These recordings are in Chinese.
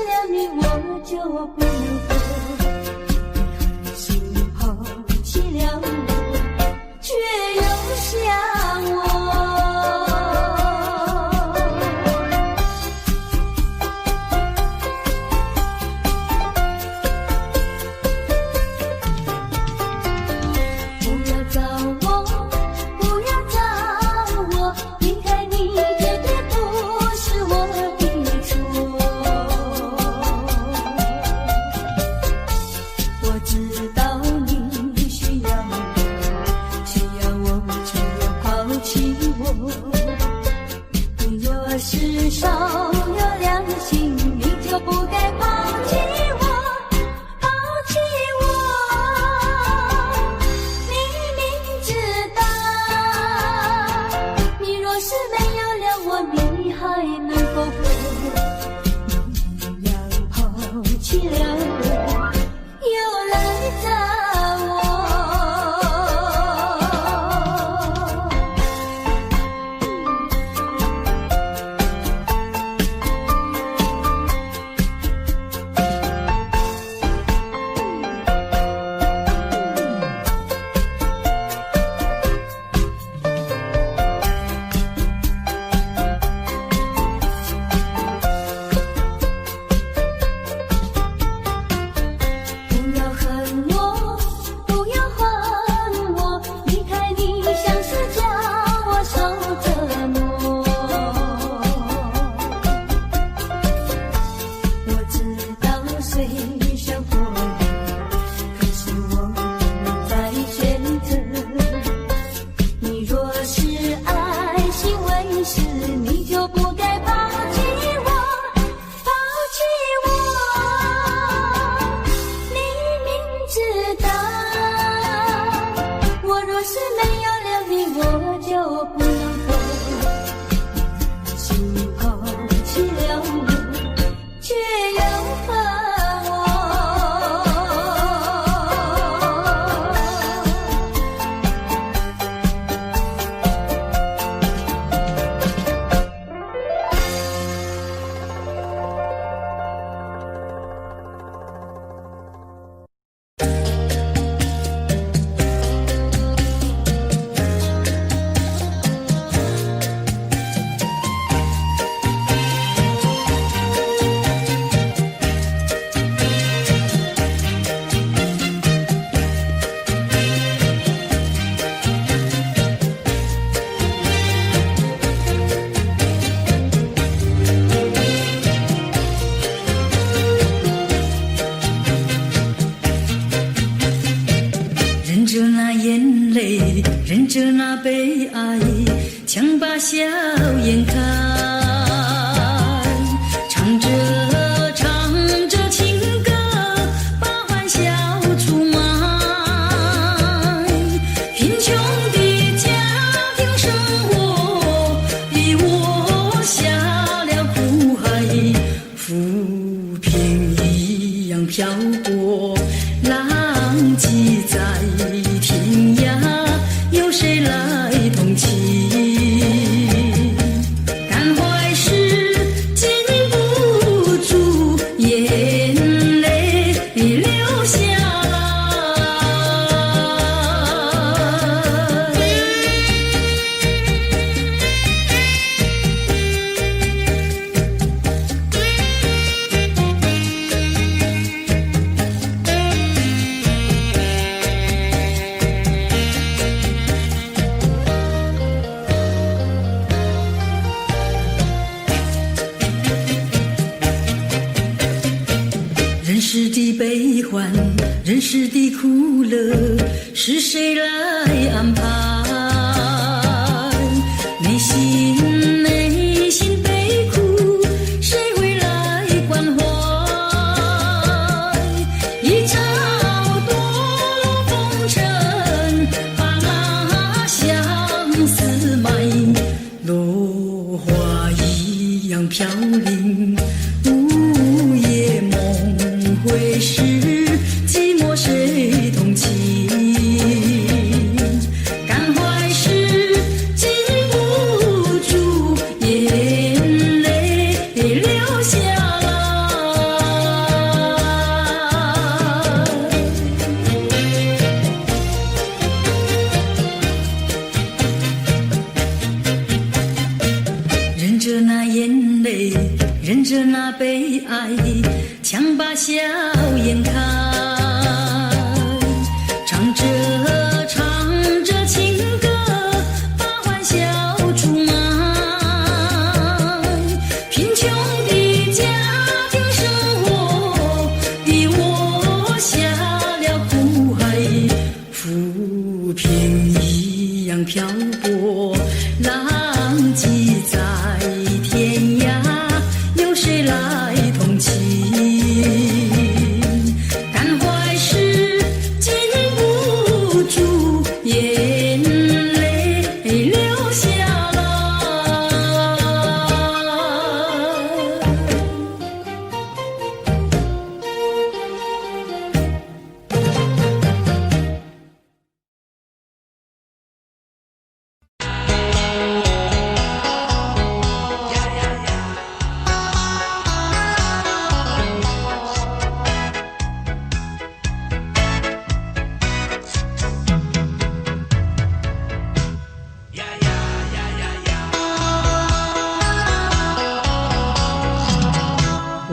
了你，我就不能活。心抛弃了我，却又想我。不要找我，不要找我，离开你绝对不是我的错。我知道你需要我，需要我却又抛弃我。你若是少有良心，你就不该抛弃我，抛弃我。你明知道，你若是没有了我，你还能否活？你要抛弃了我，又来找我。不要恨我，不要还我，离开你像是叫我受折磨。我知道随生活里，可是我不能再选择。你若是爱心为实，你就不该抛弃我，抛弃我。你明知道，我若是没有了你，我就不能活。心抛弃了我，却又恨我。忍着那眼泪，忍着那悲哀，强把笑颜看，唱着唱着情歌，把欢笑出卖。贫穷的家庭生活逼我下了苦海，浮萍一样飘过，浪迹在天涯，有谁来同情？感怀时禁不住眼泪流下人世的悲欢，人世的苦乐，是谁来安排？内心悲苦，谁会来关怀？一朝堕落风尘，把那相思埋，落花一样飘零，午夜梦回时，寂寞谁同情？感怀时禁不住眼泪流下来。的爱，强把笑颜开。唱着唱着情歌，把欢笑出卖。贫穷的家庭生活逼我下了苦海，浮萍一样漂泊，浪迹在天涯，有谁来同情？感怀时禁不住眼泪流下来。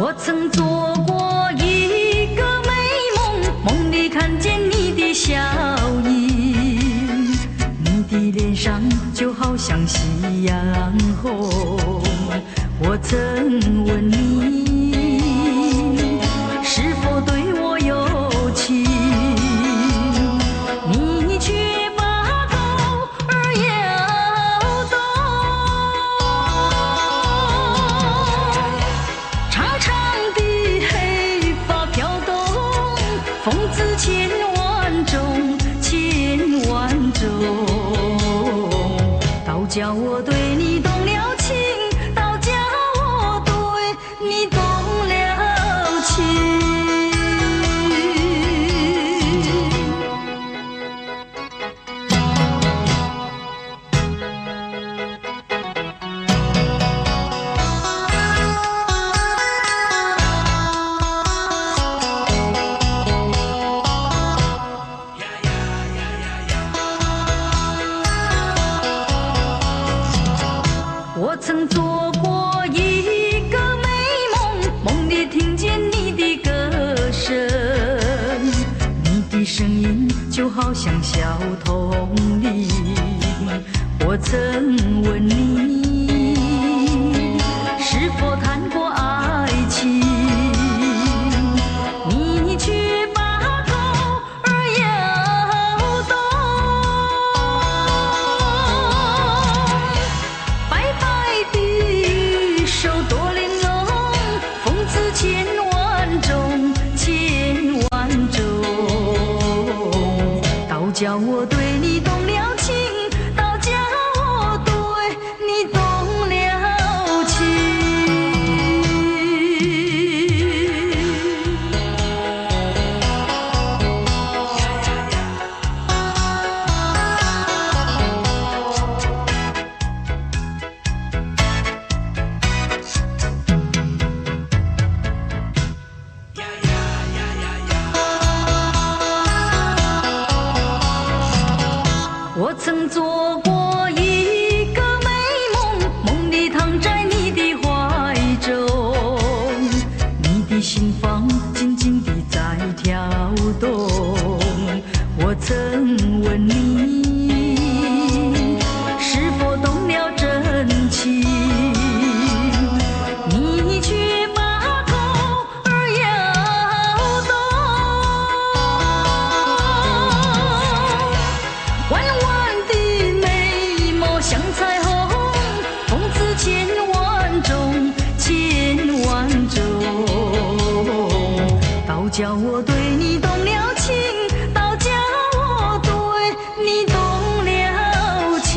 我曾做过一个美梦，梦里看见你的笑影，你的脸上就好像夕阳红。我曾问你，是否对我有情，你却把头儿摇动。长长的黑发飘动，风姿千万种，千万种。倒叫我对你动了情，倒叫我对你动了情。我曾做过一个美梦，梦里听见你的歌声，你的声音就好像小童铃。我曾问你，是否谈过爱情，你却把头儿摇动。白白的手多玲珑，风姿千万种，千万种。倒叫我对你动了情，倒叫我对你动了情。我曾做过一个美梦，梦里躺在你的怀中，你的心房紧紧地在跳动。我曾问你，是否动了真情，你却把头儿摇动。弯弯的眉毛像彩虹，风姿千万种，千万种。倒叫我对你动了情，倒叫我对你动了情。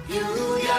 又要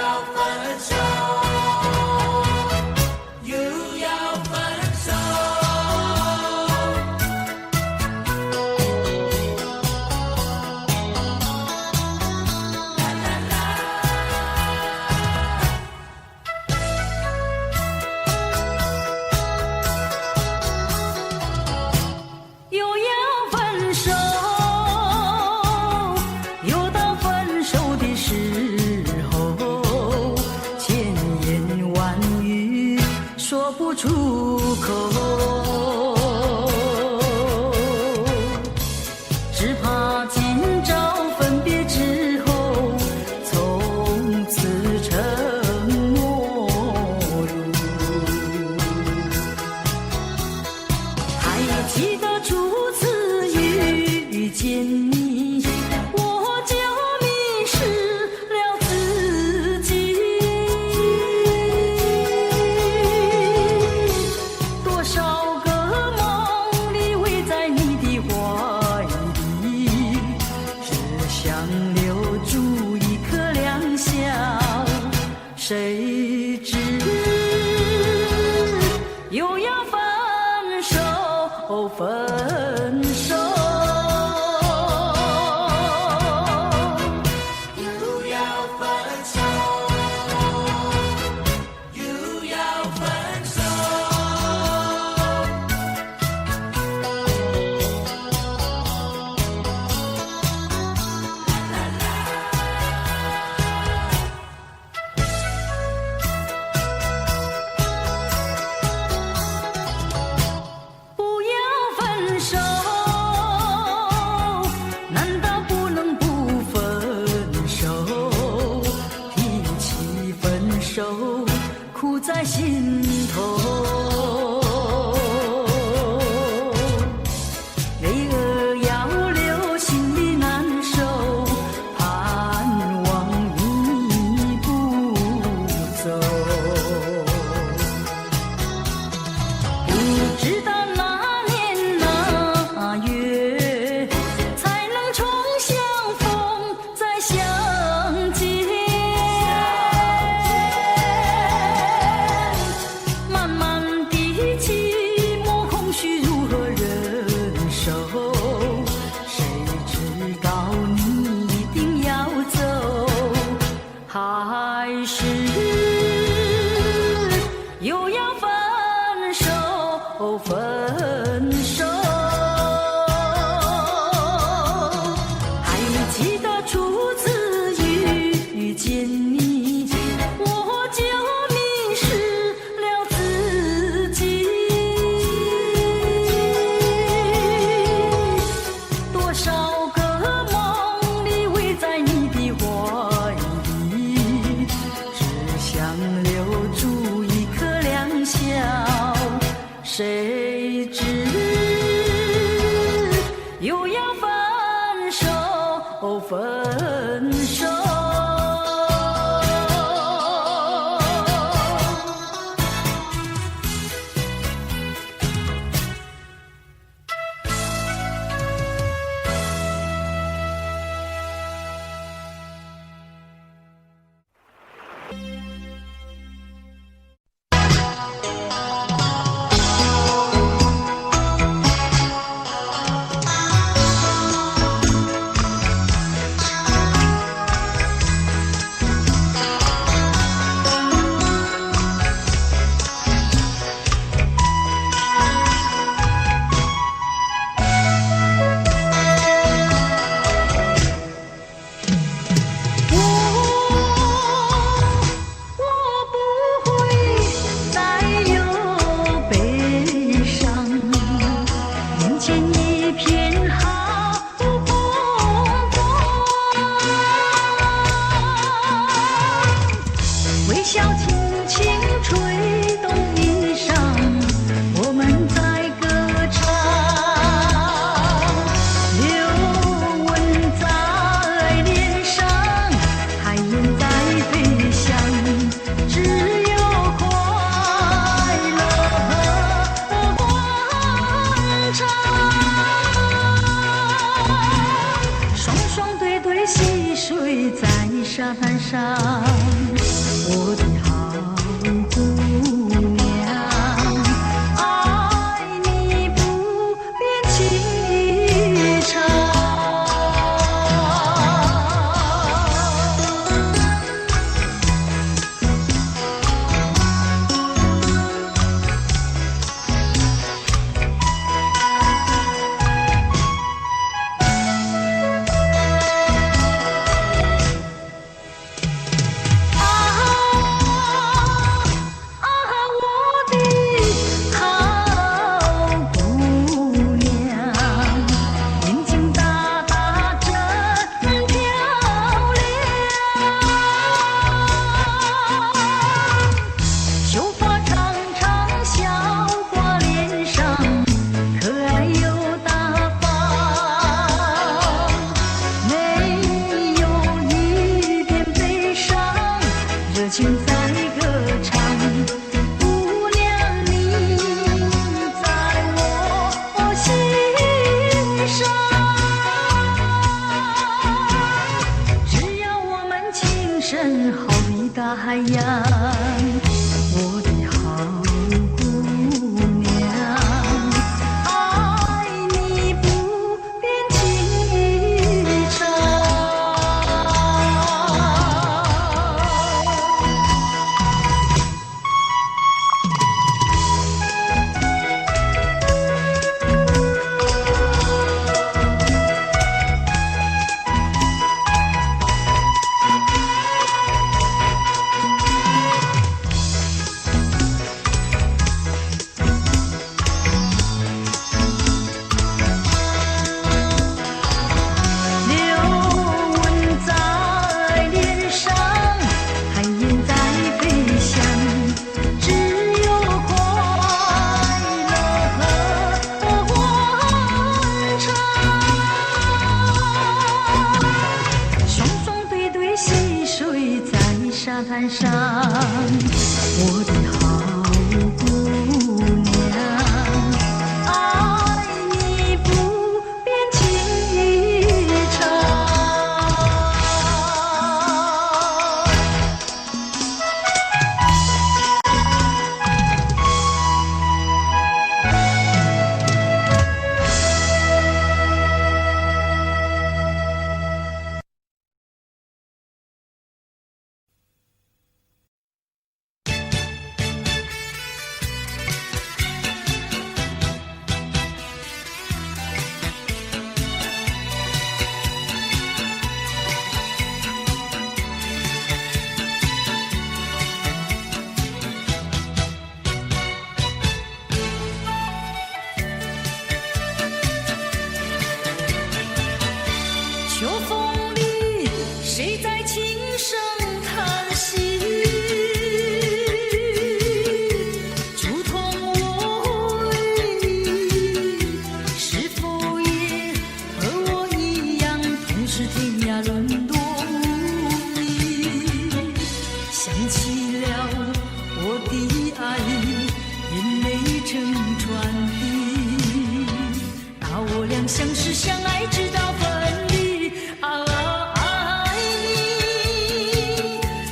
留住一颗良宵，谁知又要分手，分手。苦在心头，泪儿要流，心里难受，盼望你不走。不知道哪年哪月才能重相逢，再相见。还是又要分手，分手。还记得初次遇见你，我就迷失了自己。多少个梦里围在你的怀里，想留住一颗良宵，谁知又要分手，分手。沙滩上，我的好姑娘，爱你不变情意长。身好比大海洋，我的好姑娘，爱你不变情意长。沙滩上，我的好姑娘，爱你不变情意长。秋风里，谁在轻声叹息？竹筒我忆，是否也和我一样，同是天涯沦落无依？想起了我的爱，眼泪成川滴。那我俩相识相爱，直到分离。爱你，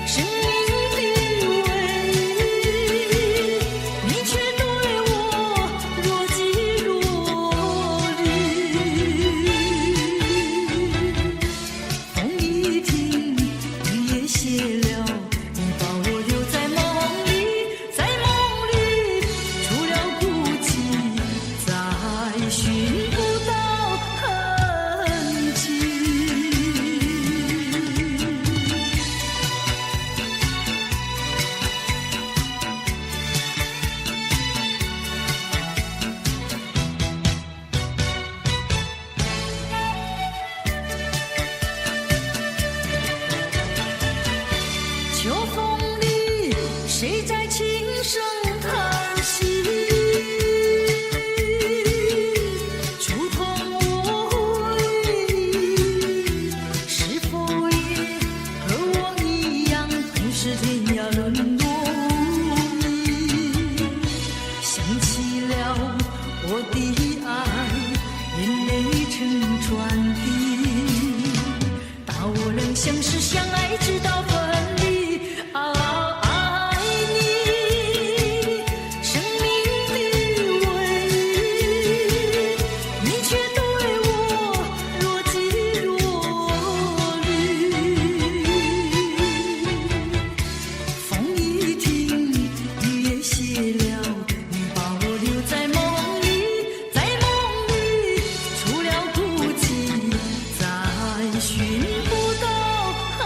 生命的唯一，你却对我若即若离。风一停，雨也歇了，你把我留在梦里，在梦里除了孤寂，再寻不到痕迹。秋风里，谁在轻声叹息？竹筒我忆，是否也和我一样，同是天涯沦落无依？想起了我的爱，眼泪成川滴。把我俩相识相爱，直到分离。爱你，生命的唯一，你却对我若即若离。风一停，雨也歇了，你把我留在梦里，在梦里除了孤寂，再寻不到痕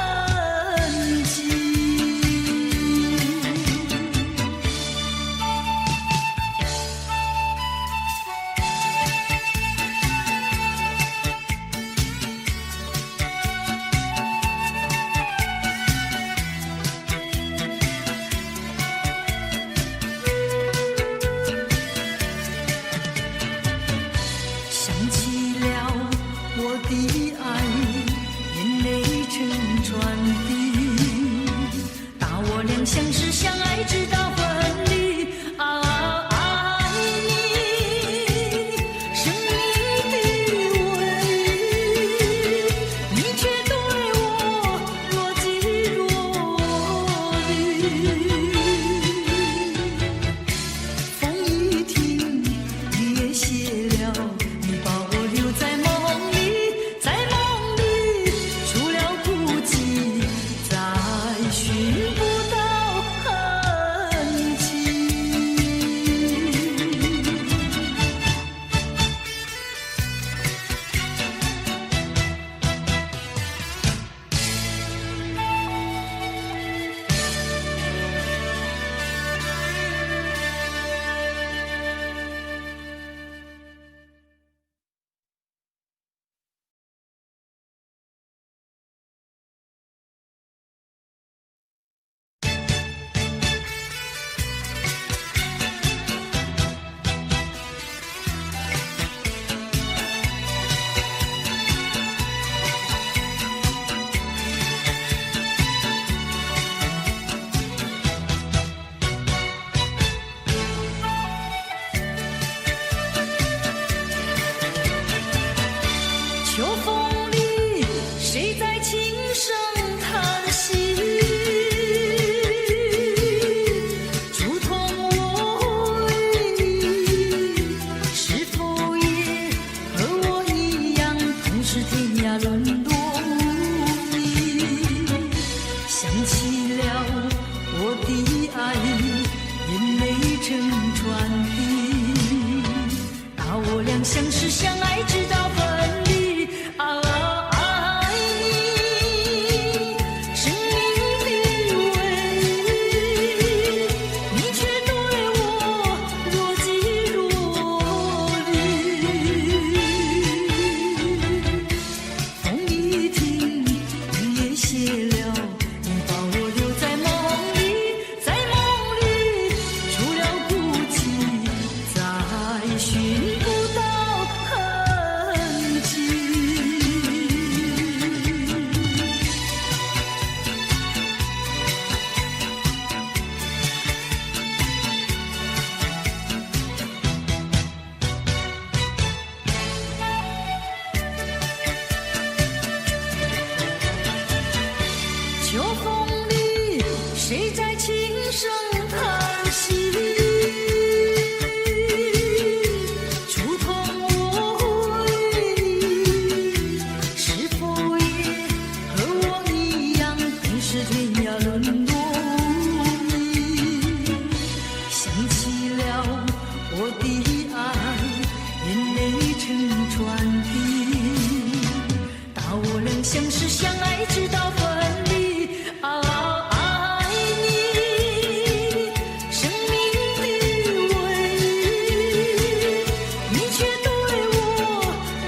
秋风里，谁在轻声叹息？触碰我回忆，是否也和我一样，更是天涯沦落无依？想起了我的爱，眼泪成川滴。大我仍相识相爱，直到分离。爱你，生命的唯一，你却对我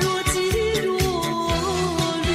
若即若离。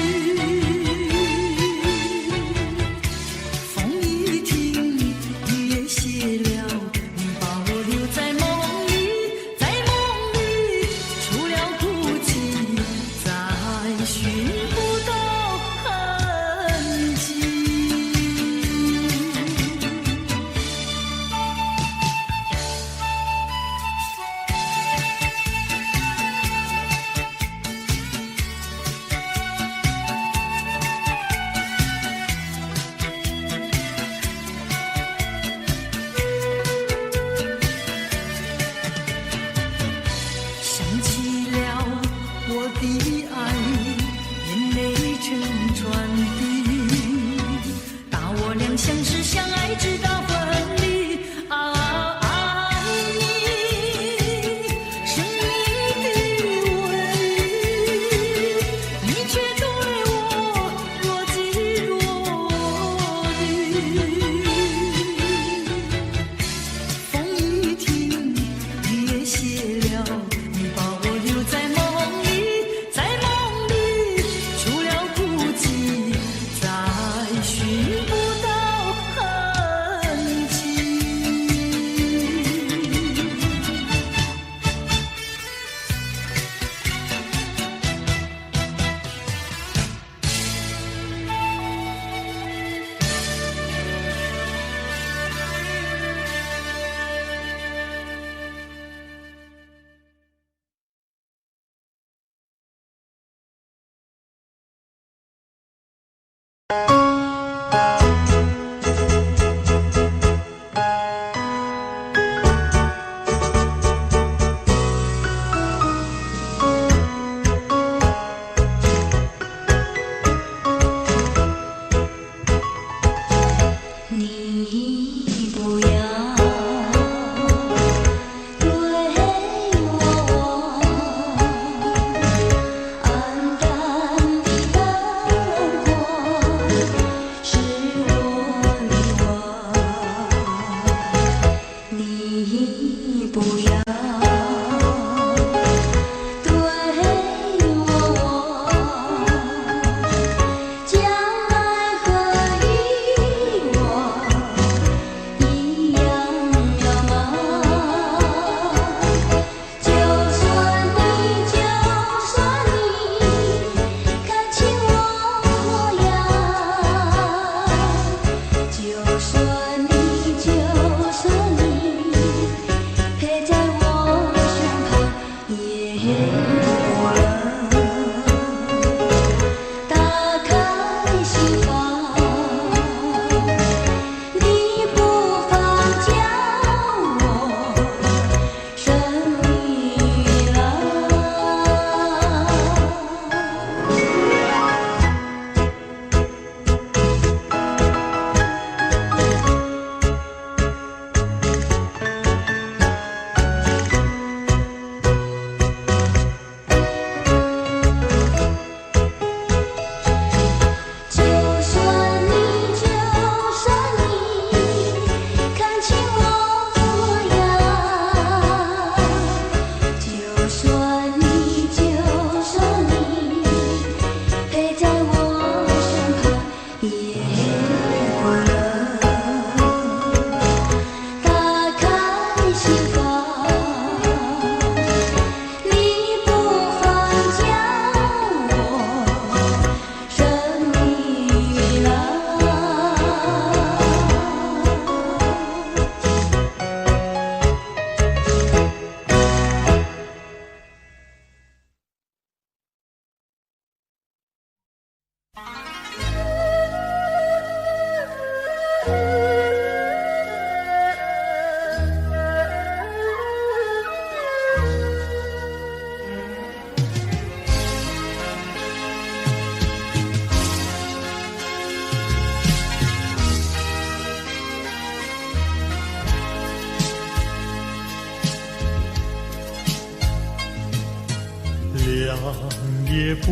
也不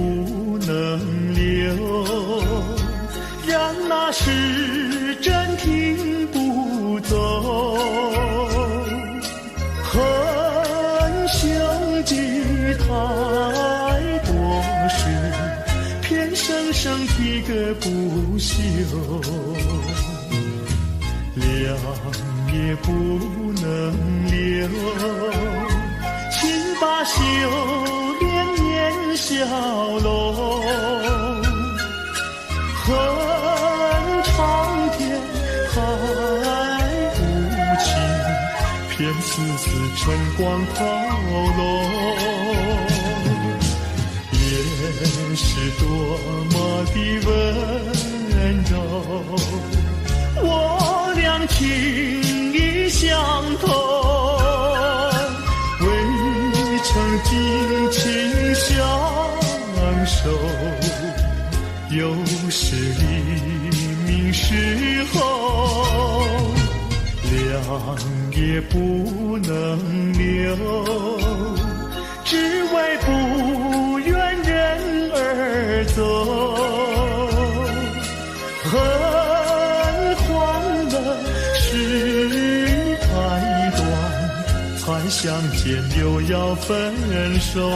能留，让那时针停不走。恨兄弟太多事，偏生生一个不休。凉也不能留，请把修炼念消融。恨长天还无情，偏丝丝晨光抛落。也是多么的温柔，我俩情意相通，未曾尽情相守，又是黎明时候，凉也不能留，只为不愿人而走。恨欢乐事太短，才相见又要分手。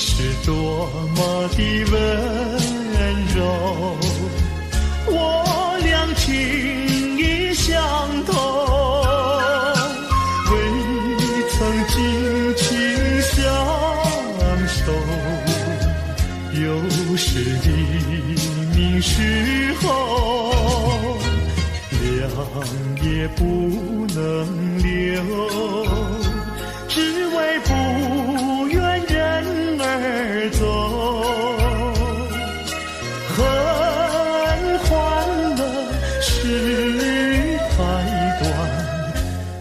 是多么的温柔，我俩情意相通，未曾尽情相守，又是黎明时候，凉也不能留，只为不愿人而走。恨欢乐事太短，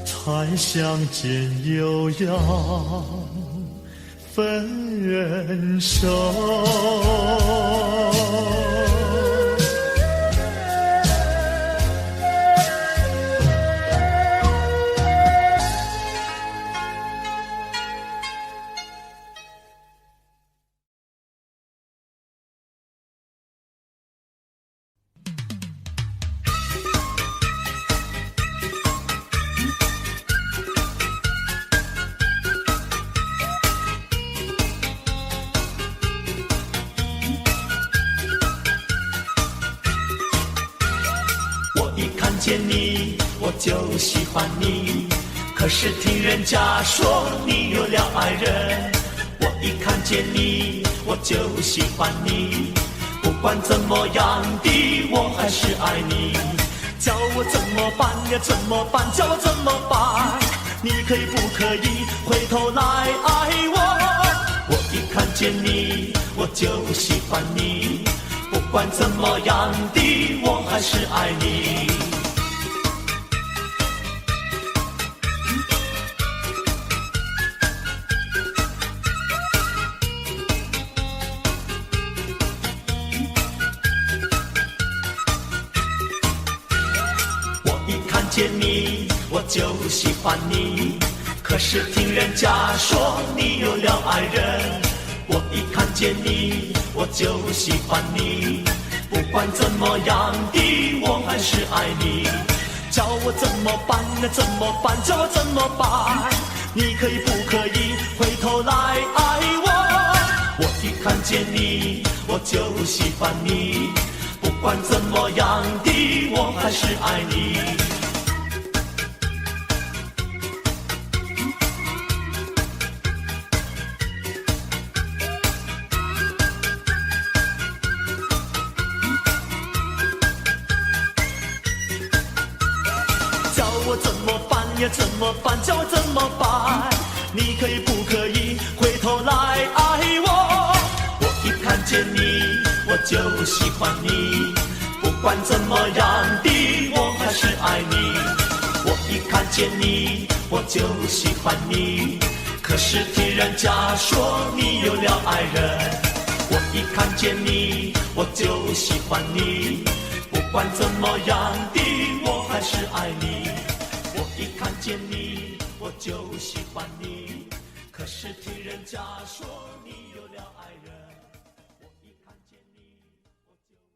才相见又要分手。见你我就喜欢你，可是听人家说你有了爱人。我一看见你我就喜欢你，不管怎么样的我还是爱你。叫我怎么办呀怎么办，叫我怎么办，你可以不可以回头来爱我。我一看见你我就喜欢你，不管怎么样的我还是爱你。见你我就喜欢你，可是听人家说你有了爱人。我一看见你我就喜欢你，不管怎么样的我还是爱你。叫我怎么办呢怎么办，叫我怎么办，你可以不可以回头来爱我。我一看见你我就喜欢你，不管怎么样的我还是爱你。我怎么办呀怎么办，叫我怎么办，你可以不可以回头来爱我。我一看见你我就喜欢你，不管怎么样的，我还是爱你。我一看见你，我就喜欢你。可是听人家说你有了爱人。我一看见你，我就喜欢你。不管怎么样的，我还是爱你。我一看见你，我就喜欢你。可是听人家说你有了爱人。我一看见你，我就喜欢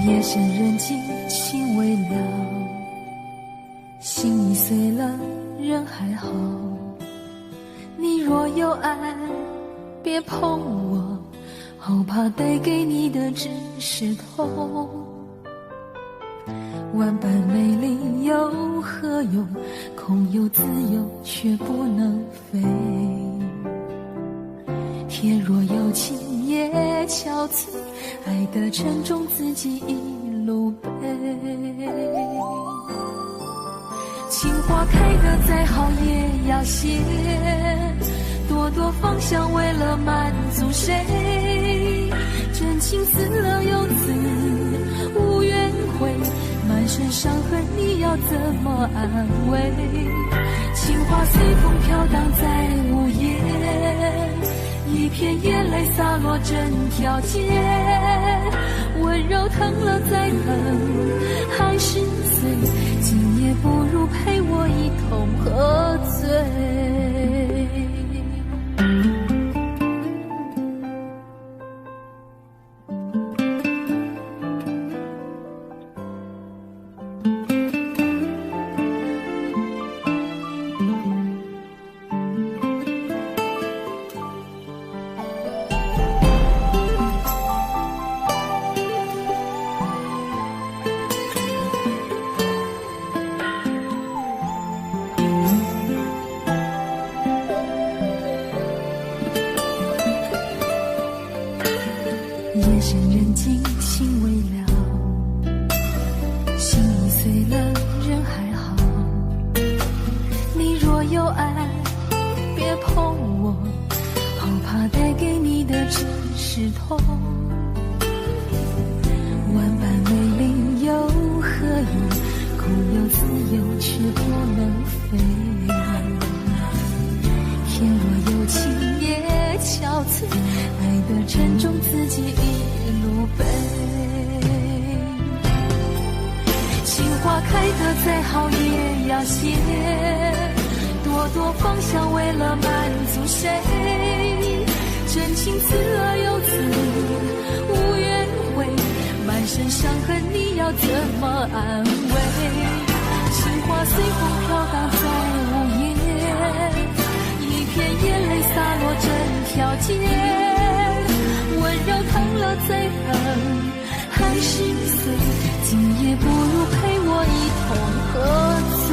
夜深人静，情未了，心已碎了，人还好。你若有爱，别碰我，好怕带给你的只是痛。万般美丽有何用？空有自由，却不能飞。天若有情也憔悴，爱的沉重自己一路背。情花开得再好也要谢，朵朵芳香为了满足谁？真情死了又自无怨悔，满身伤痕你要怎么安慰？情花随风飘荡在午夜，一片眼泪洒落整条街，温柔疼了再疼还是碎，今夜不如陪我一同喝醉。夜深人静心微了，心已碎了人还好，你若有爱别碰我，好怕带给你的只是痛。万般美丽又何用，空有自由却不能飞。天若有情也憔悴，爱的沉重自己一路背。情花开得再好也要谢，朵朵芳香为了满足谁？真情死了又自无怨悔，满身伤痕你要怎么安慰？情花随风飘荡在午夜，一片眼泪洒落整条街，温柔疼了再疼还是碎，今夜不如陪我一同喝醉。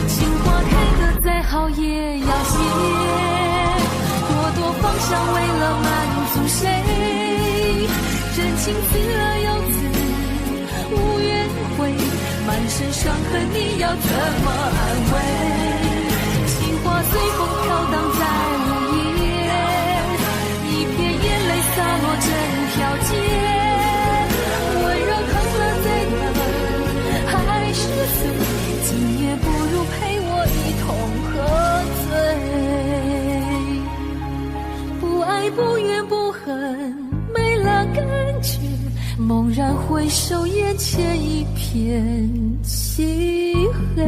情花开得再好也要谢，朵朵芳香为了满足谁？真情死了又自无怨悔，满身伤痕你要怎么安慰？情花随风飘荡在午夜，一片眼泪洒落整条街，温柔疼了再疼还是碎，今夜不如陪我一同喝醉。不爱不怨不恨没了感觉，猛然回首，眼前一片漆黑。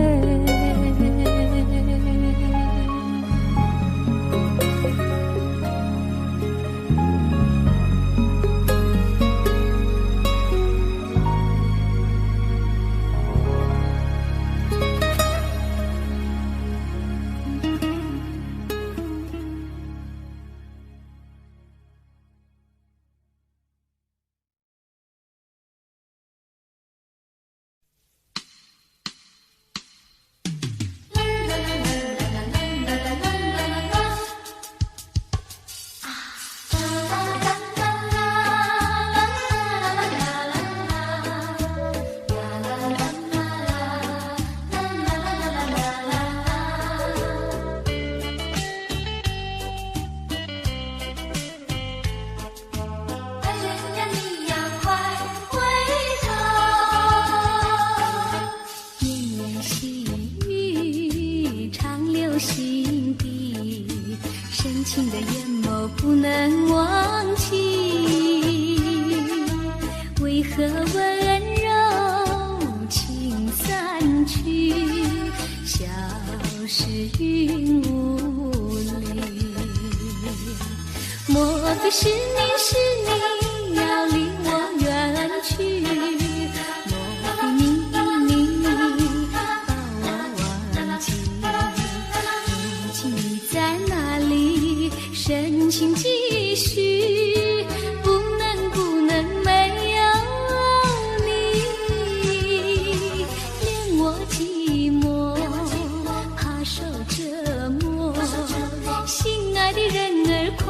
心爱的人儿快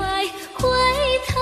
回头。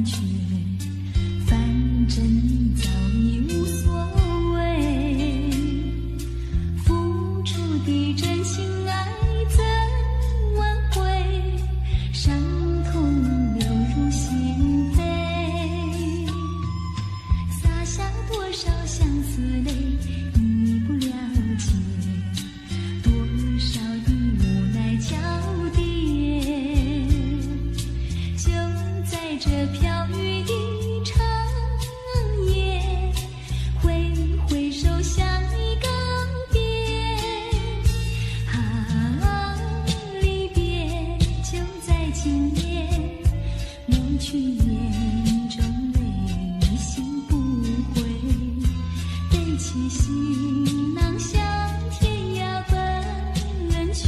觉，反正早已无所谓。付出的真心爱怎挽回？伤痛流入心扉，洒下多少相思泪，你不了解。多少的无奈交叠，就在这飘雨的长夜，挥挥手向你告别。啊，离别就在今夜，抹去眼中泪，心不悔。背起行囊向天涯奔去，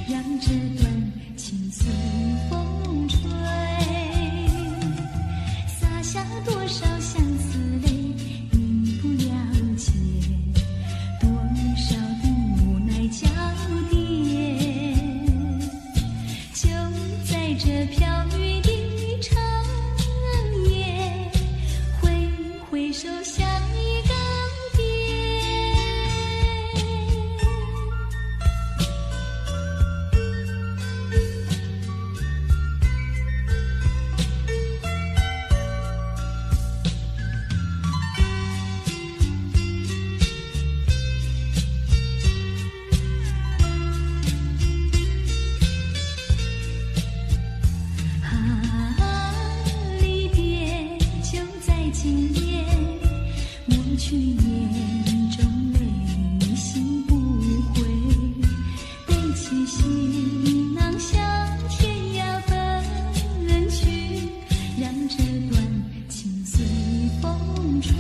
让这段情随风吹。洒下多少相思泪，你不了解。多少的无奈交叠，就在这飘雨的长夜，挥挥手向你告别。啊，离别就在今夜，抹去眼中泪，心不悔。背起行囊向天涯奔去，让这段情随风吹。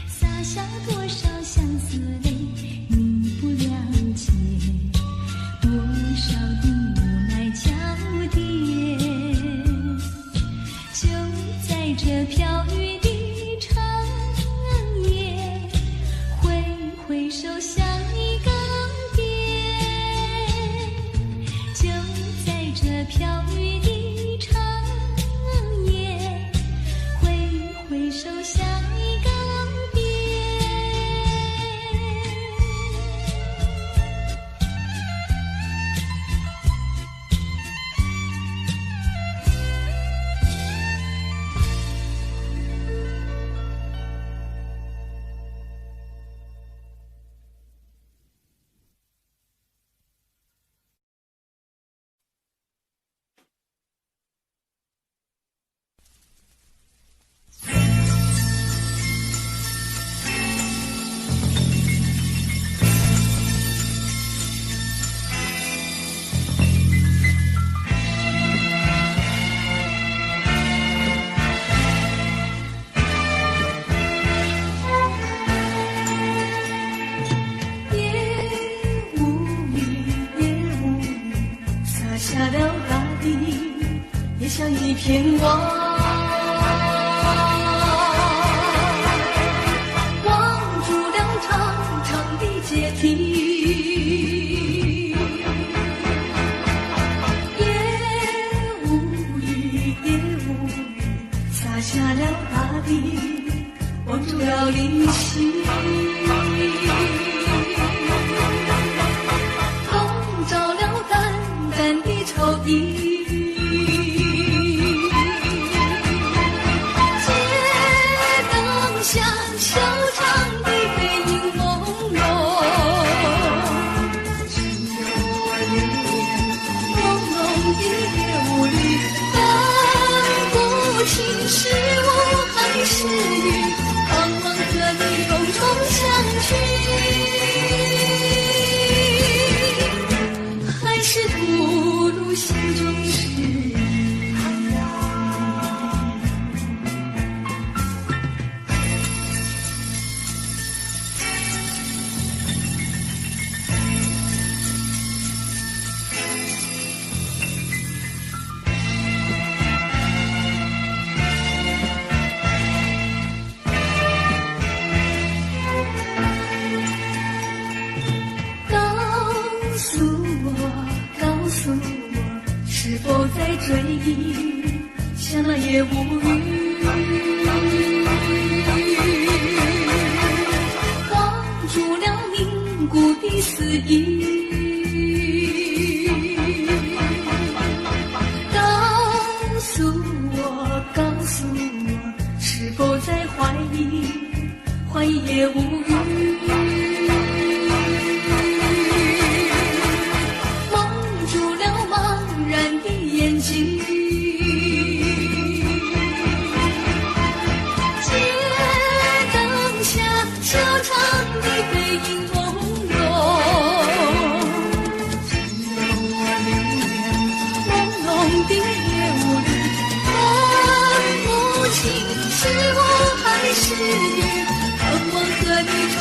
洒下多少相思泪，你不了解。多少的无奈交叠，就在这飘雨的长夜，挥挥手向你告别。就在这飘雨的长夜，挥挥手向你告别。下了大地，也像一片光，望住了长长的阶梯。也无语，也无语，洒下了大地，望住了离席。风着了淡淡的愁意。像修长的背影朦胧，只有我恋恋朦胧的夜雾里，分不清是雾还是雨，盼望着你永重相聚，还是吐露心中事。告诉我，是是否在追忆，想了也无语。忘住了凝固的思忆，告诉我，是否在怀疑，怀疑也无语。眼睛，街灯下修长的背影朦胧，只有我留恋朦胧的夜雾里，分不清是我还是你，盼望和你重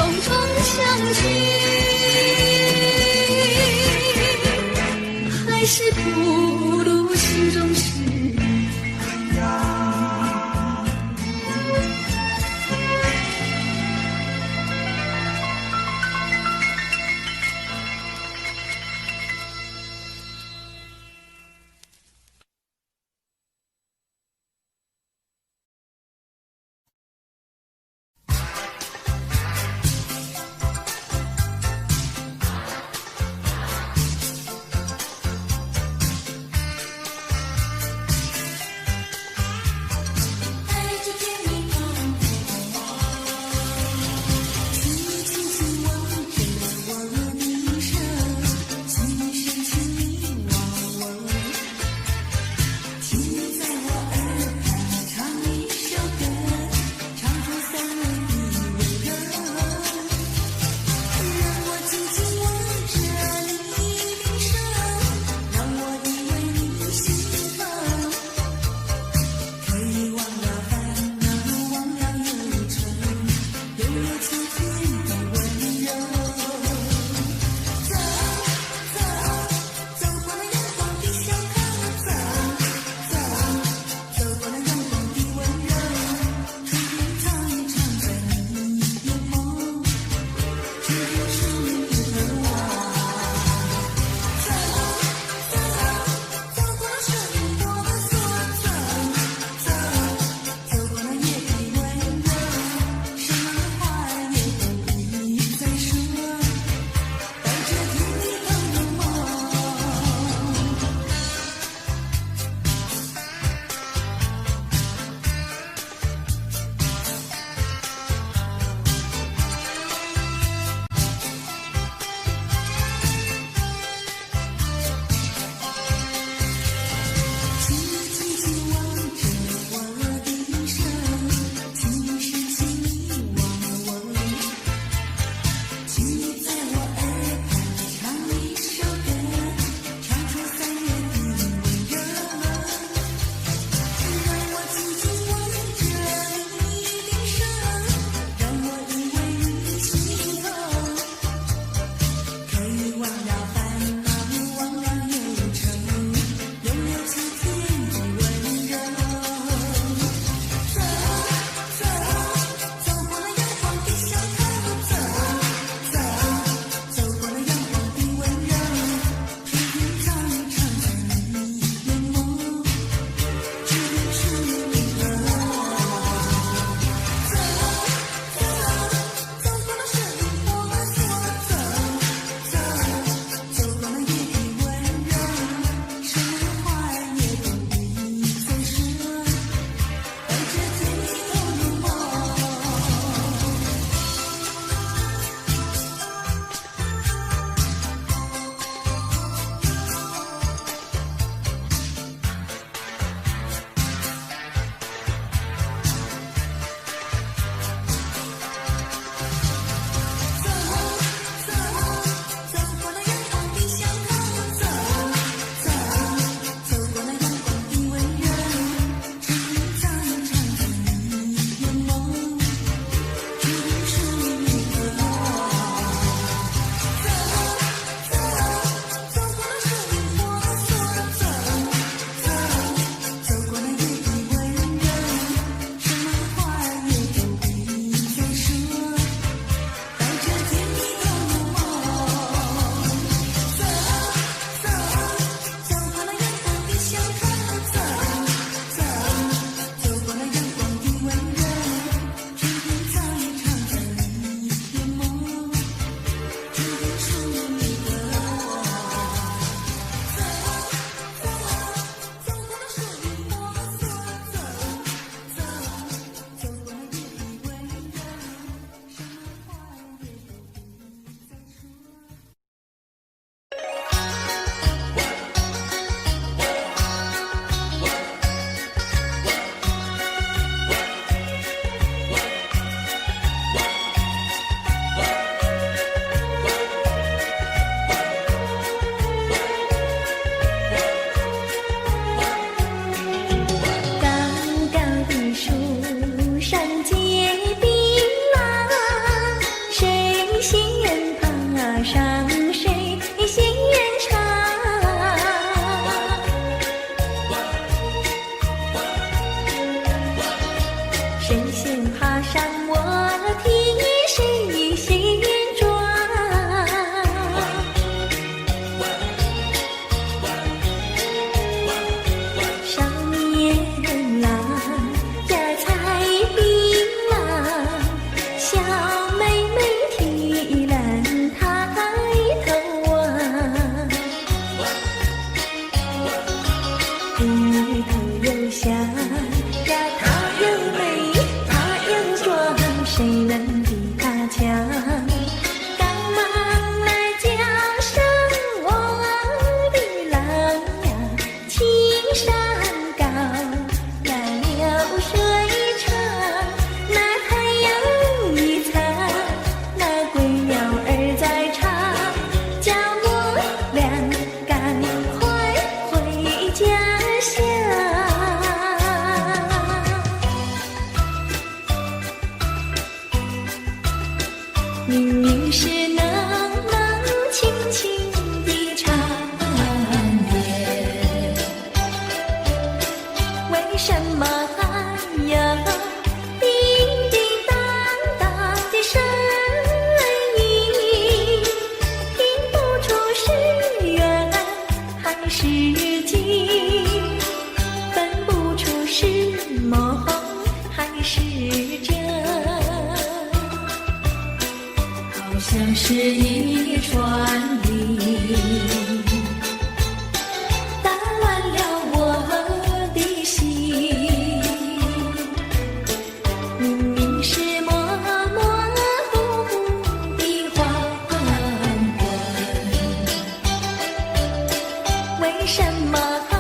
什么还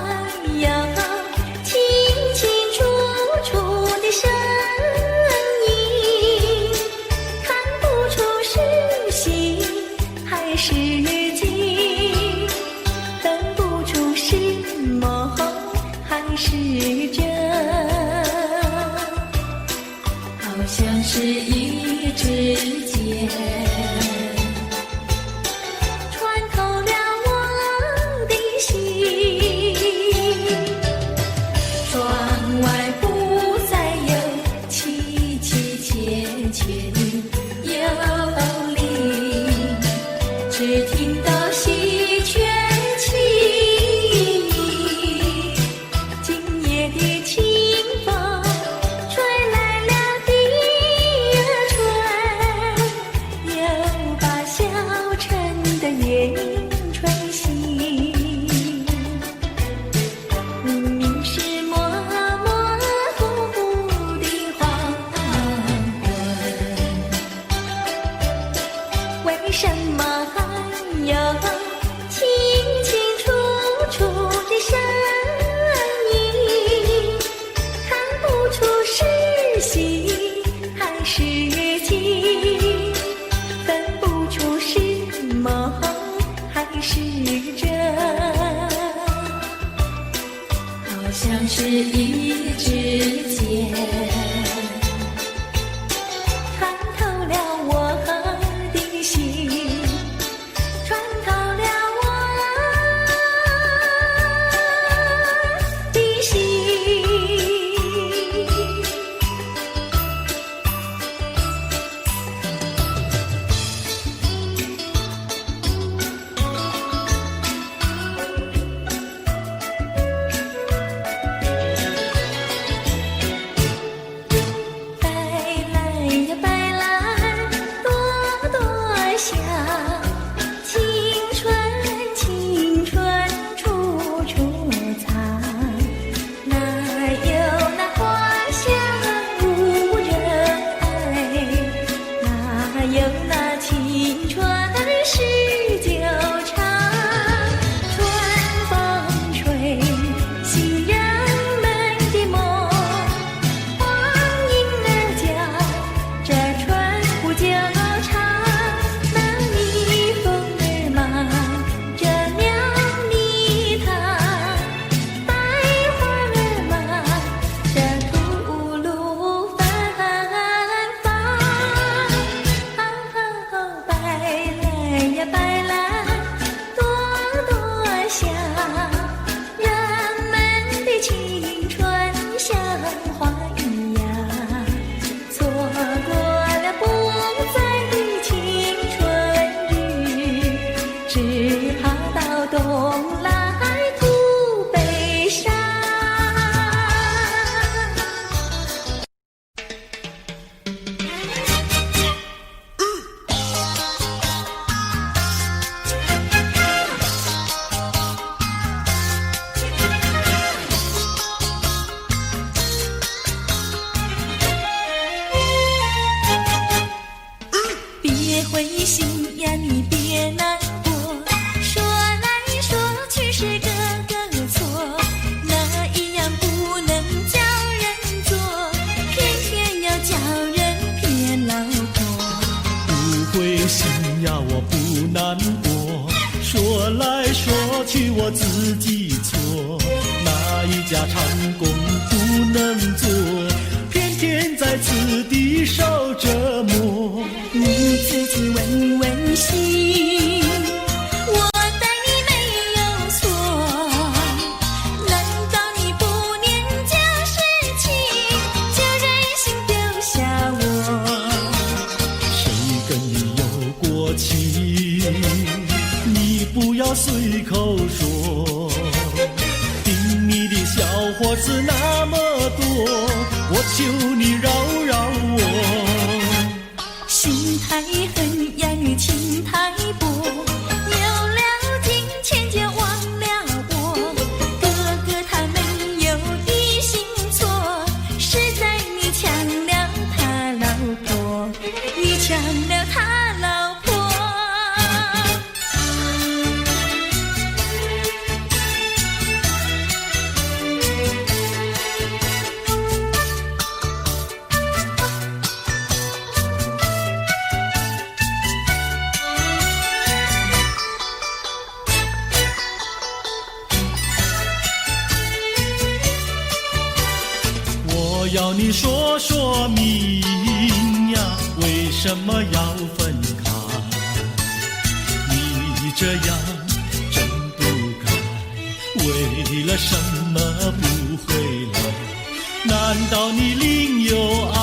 有清清楚楚的声音？看不出是喜还是惊，分不出是梦还是真，好像是一支箭穿透了我的心，窗外不再有凄凄切切的幽灵，只听到喜鹊轻吟，今夜的清风吹来了第二春，又把小城的夜莺吹醒。明明是模模糊糊的黄昏，为什么还有清清楚楚的声音？看不出是喜还是惊，分不出是梦还是真，好像是一支箭穿透了我的心，穿透了我的心。白来呀白来，朵朵香，青春青春处处藏，哪有那花香无人爱，哪有那青春是久长。春风吹醒人们的梦，黄莺儿叫，这春不久长。那蜜蜂儿忙着酿蜜糖，百花儿忙着吐露芬芳。白来呀白来，朵朵香，人们的青春像花一样，错过了不在的青春日，只好到东来吐悲伤。别灰心呀，你别难过，说来说去是个个错，哪一样不能叫人做，偏偏要叫人骗老婆。不灰心呀，我不难过，说来说去我自己错，哪一家长工不能做，偏偏在此地受折磨。你自己问问心，我待你没有错，难道你不念旧事情，就任性丢下我？谁跟你有过情，你不要随口说，听你的小伙子那么多，我求你饶饶我。心太狠呀，你情太薄，有了金钱就忘了我。哥哥他们有一心错，是在你抢了他老婆，你抢了他老婆。要你说说明呀，为什么要分开？你这样真不该，为了什么不回来？难道你另有爱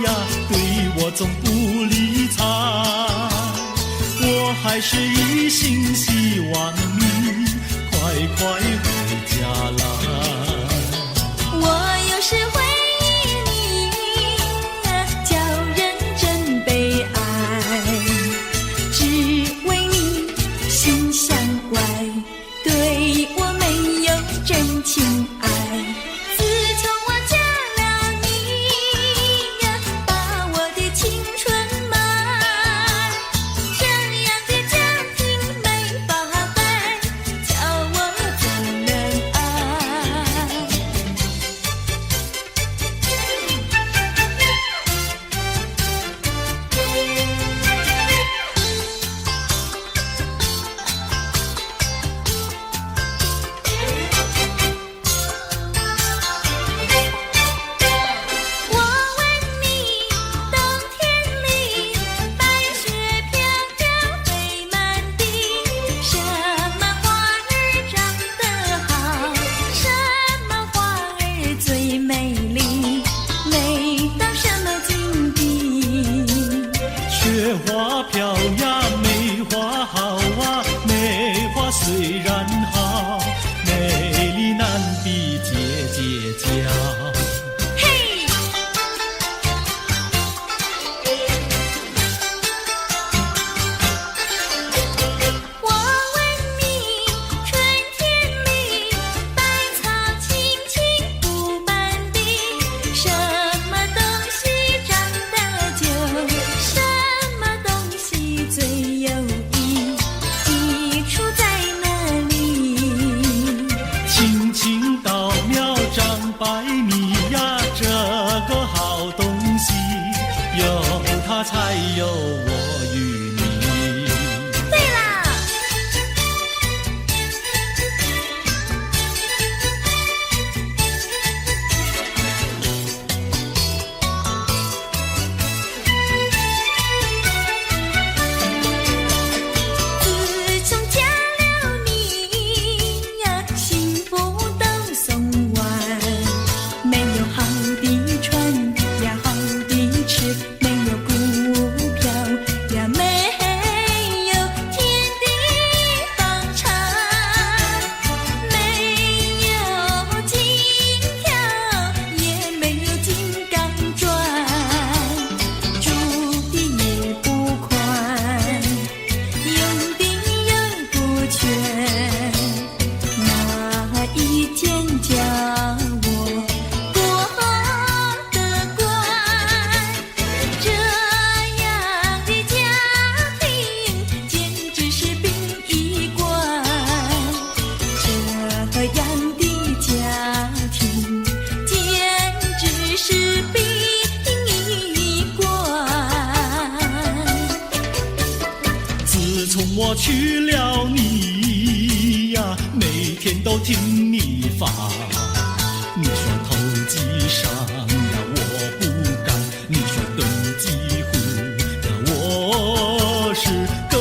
呀？对我总不理睬，我还是一心希望你快快回家来。我有时回忆你，叫人真悲哀，只为你心像怪，对我没有真情爱。自从我嫁了你，把我的青春埋，这样的家庭没法改，叫我怎能爱？我问你，冬天里白雪飘飘飞满地，什么花儿长得好？什么花儿最美丽？美到什么境地？雪花飘呀，梅花好啊，梅花虽然好，美丽难比姐姐娇。嘿！我问你，春天里百草青青布满地，什么东西长得久？什么东西最有益？益处在哪里？青青稻苗长百米呀，这个好东西，有它才有我与你。对啦！自从嫁了你呀，幸福都送完，没有好的穿呀，好的吃，没有股票呀，没有天地房产，没有金条，也没有金刚钻，住的也不宽，用的又不全，哪一天叫我过得惯？这样的家庭简直是殡仪馆，这样的家庭简直是殡仪馆。自从我娶了你呀，每天都听你发。你说投机商呀，我不干；你说登记户呀，我是更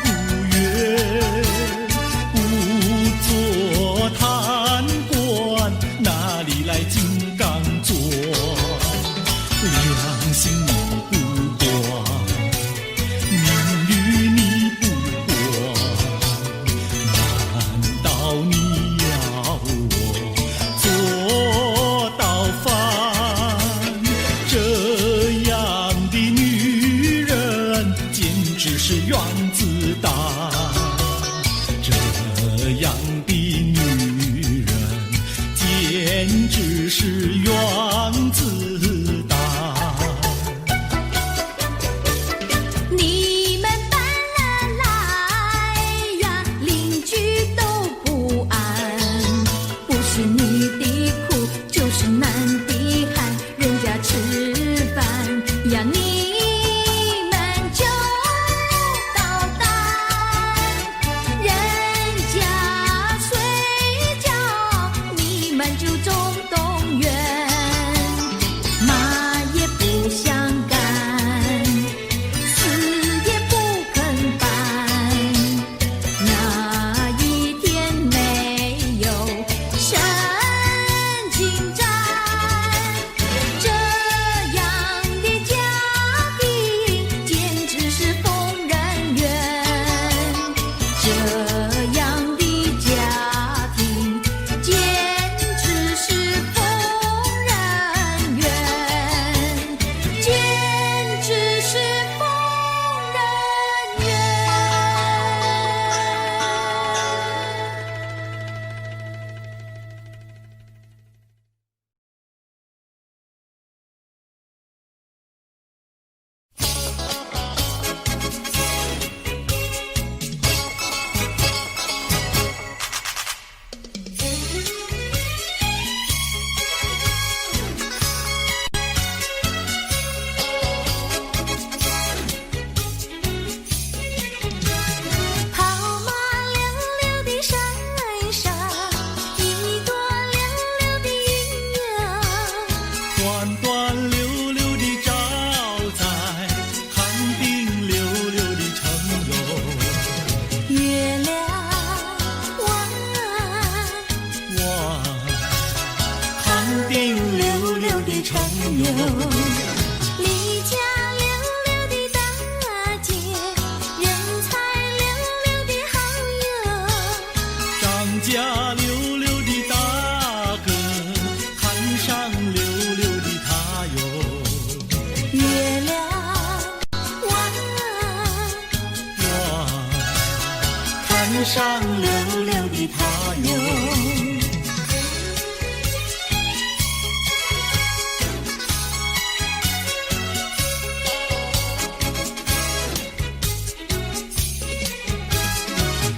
不愿。不做贪官，哪里来金刚钻？良心你不管，名誉你不管，难道你哟。离家溜溜的大姐，人才溜溜的好友。张家溜溜的大哥，看上溜溜的他哟。月亮弯，看上溜溜的他哟。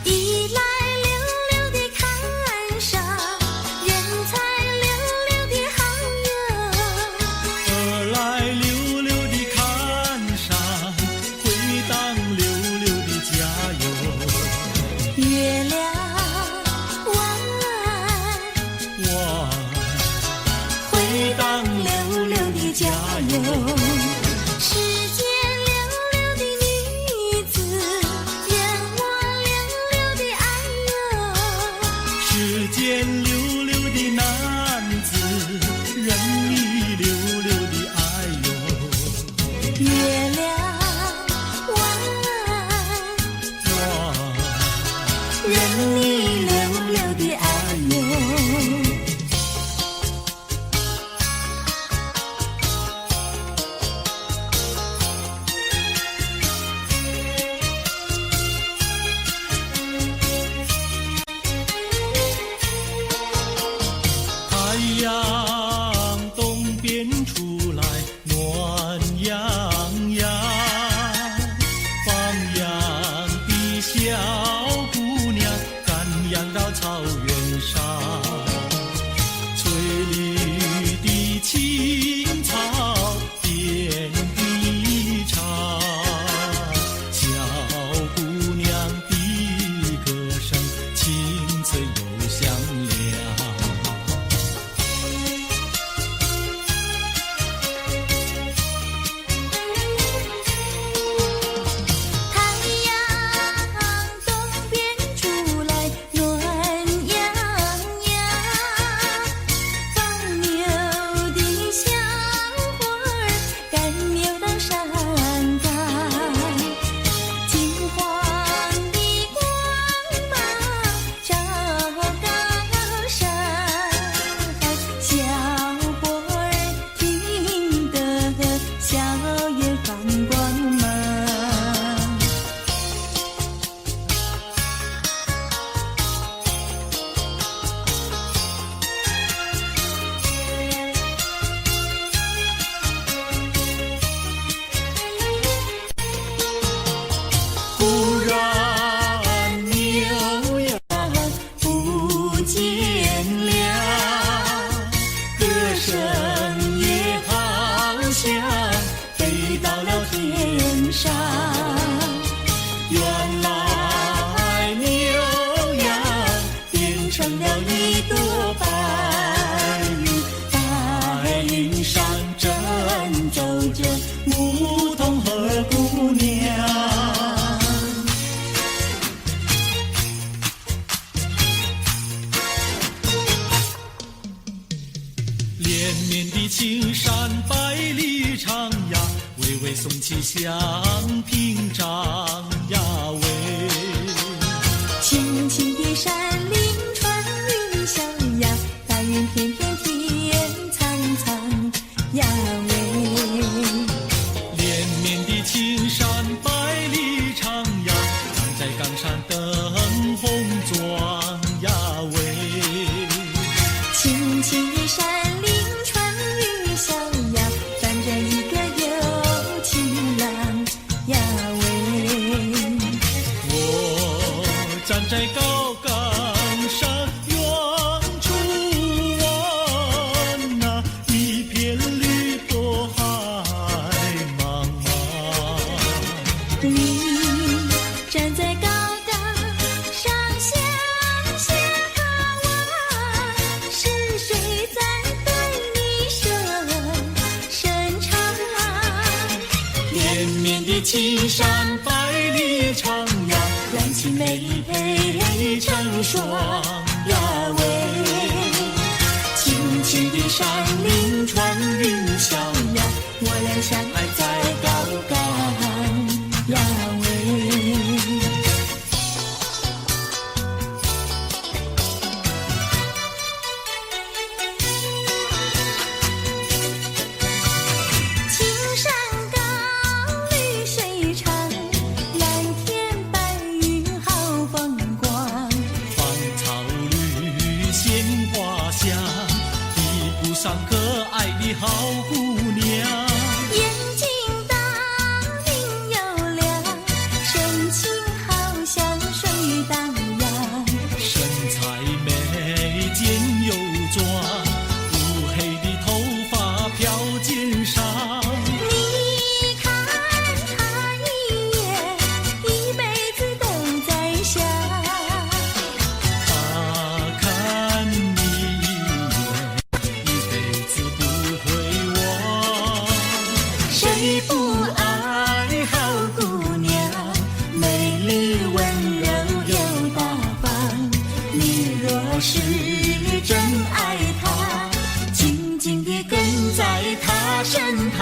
一来溜溜的看上，人才溜溜的好友。二来溜溜的看上，回当溜溜的家哟。月亮弯，回当溜溜的家哟。世间溜溜的女子，任我溜溜的爱哟。世间溜溜的男子，任你溜溜的爱哟。月亮弯，任你溜溜的爱哟。太阳东边出来暖洋洋，放羊的小姑娘赶羊到草原上，翠绿的青草遍地长，小姑娘的歌声清脆又响亮。太阳东边出来暖洋洋，放牛的小伙儿赶牛到山岗，金黄的光芒照高山，小伙儿听得笑眼放光芒。忽然牛羊不见了，歌声也好像飞到了天上。原来牛羊变成了一朵白云，白云上正走着牧童和姑娘。连绵的青山百里长呀，巍巍耸起像屏障呀喂。青青的山林穿云霄呀，白云片片天苍苍呀喂。连绵的青山百里长呀，站在冈山灯红妆呀喂。青青的山林穿云霄呀，站着一个有情郎呀喂。我站在高冈山，远处望那一片绿朵海茫茫。你站在高岗上向下望，是谁在对你伸长？连绵的青山百里长呀，蓝青梅配成双呀喂。青心的山林穿云逍遥，我俩相爱在高岗呀喂。青山高，绿水长，蓝天白云好风光。芳草绿，鲜花香，地铺上可爱的好姑娘。眼睛大，明又亮，神情好像水荡漾。身材美，肩又壮，乌黑的头发飘肩上。你看他一眼，一辈子都在想。他看你一眼，一辈子不会忘。谁不爱好姑娘？美丽温柔又大方。你若是真爱她，紧紧地跟在她身旁。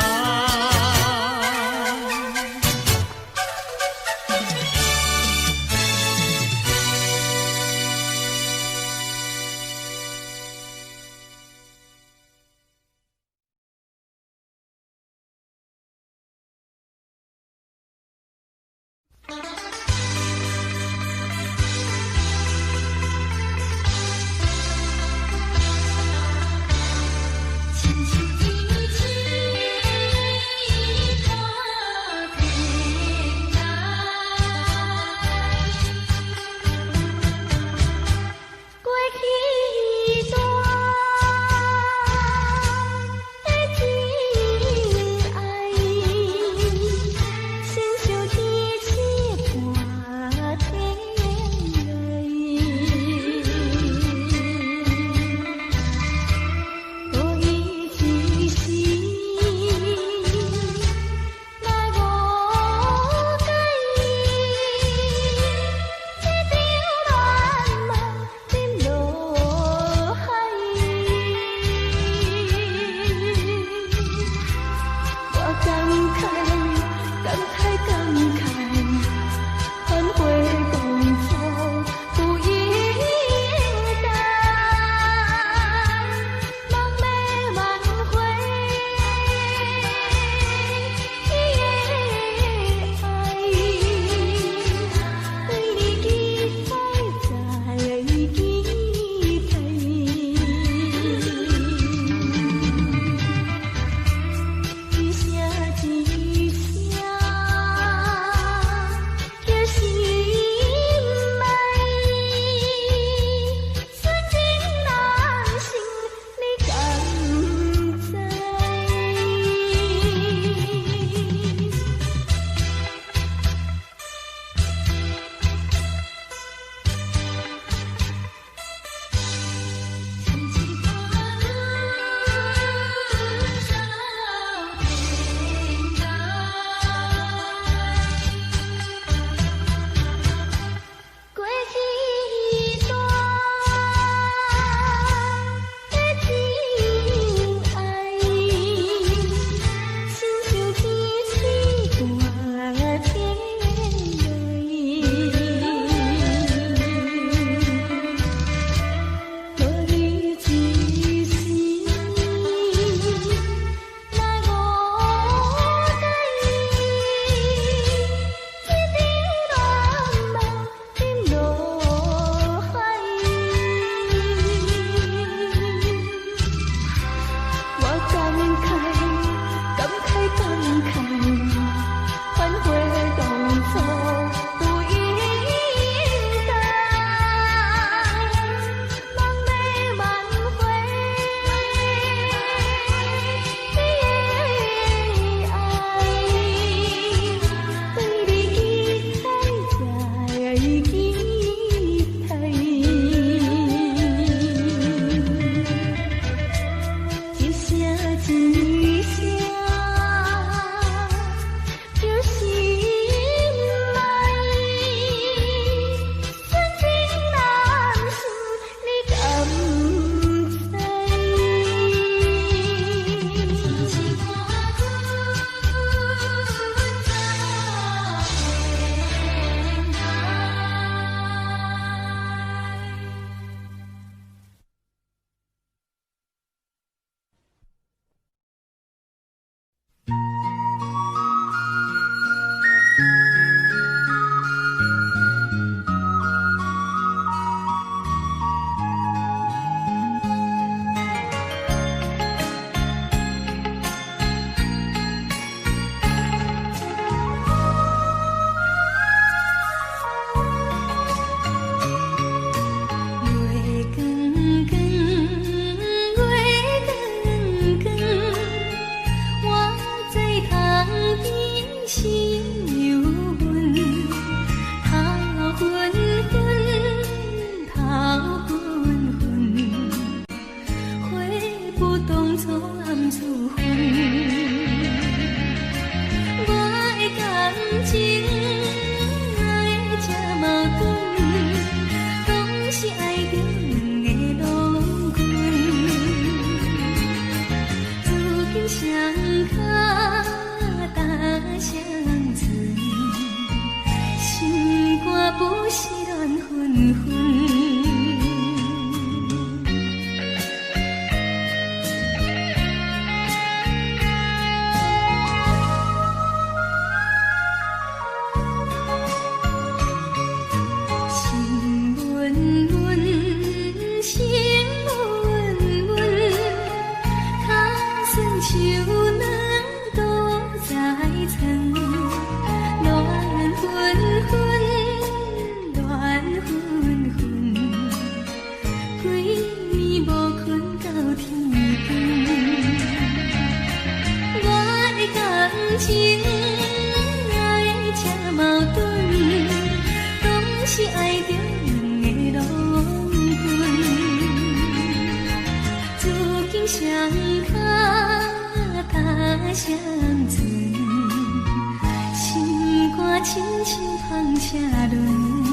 车轮。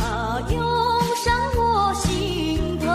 他涌上我心头。